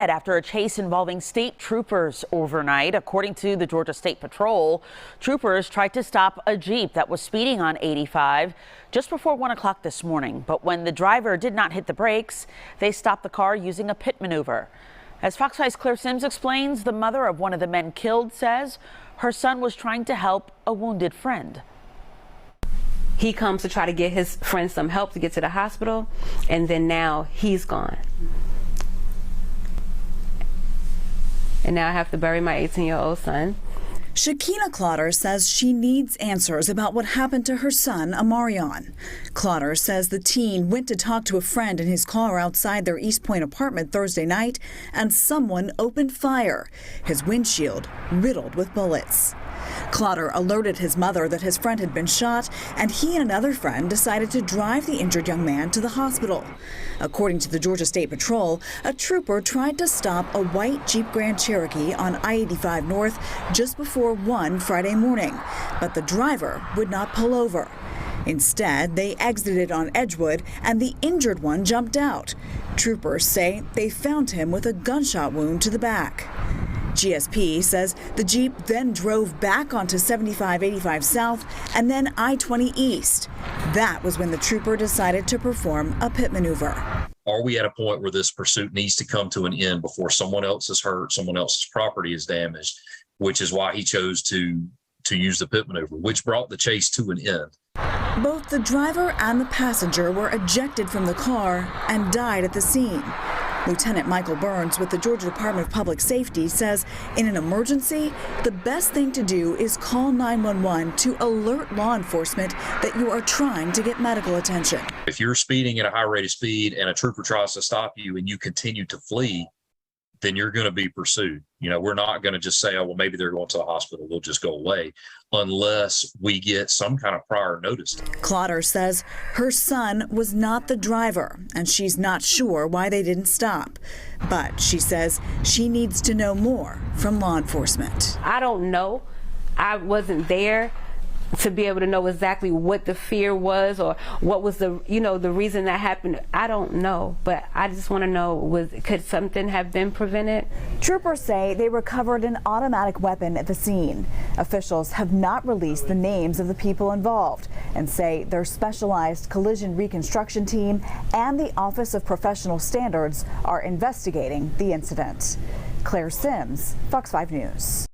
After a chase involving state troopers overnight, according to the Georgia State Patrol, troopers tried to stop a Jeep that was speeding on 85 just before 1 o'clock this morning. But when the driver did not hit the brakes, they stopped the car using a pit maneuver. As Fox 5's Claire Sims explains, the mother of one of the men killed says her son was trying to help a wounded friend. He comes to try to get his friend some help to get to the hospital, and then now he's gone. And now I have to bury my 18-year-old son. Shakeena Clotter says she needs answers about what happened to her son, Amarion. Clotter says the teen went to talk to a friend in his car outside their East Point apartment Thursday night, and someone opened fire, his windshield riddled with bullets. Clotter alerted his mother that his friend had been shot, and he and another friend decided to drive the injured young man to the hospital. According to the Georgia State Patrol, a trooper tried to stop a white Jeep Grand Cherokee on I-85 North just before 1 Friday morning, but the driver would not pull over. Instead, they exited on Edgewood, and the injured one jumped out. Troopers say they found him with a gunshot wound to the back. GSP says the Jeep then drove back onto 75-85 South and then I-20 East. That was when the trooper decided to perform a pit maneuver. Are we at a point where this pursuit needs to come to an end before someone else is hurt, someone else's property is damaged, which is why he chose to use the pit maneuver, which brought the chase to an end. Both the driver and the passenger were ejected from the car and died at the scene. Lieutenant Michael Burns with the Georgia Department of Public Safety says in an emergency, the best thing to do is call 911 to alert law enforcement that you are trying to get medical attention. If you're speeding at a high rate of speed and a trooper tries to stop you and you continue to flee, then you're going to be pursued. You know, we're not going to just say, oh, well, maybe they're going to the hospital, we'll just go away, unless we get some kind of prior notice. Clotter says her son was not the driver, and she's not sure why they didn't stop. But she says she needs to know more from law enforcement. I don't know. I wasn't there to be able to know exactly what the fear was or what was the reason that happened. I don't know, but I just want to know, could something have been prevented? Troopers say they recovered an automatic weapon at the scene. Officials have not released the names of the people involved and say their specialized collision reconstruction team and the Office of Professional Standards are investigating the incident. Claire Sims, Fox 5 News.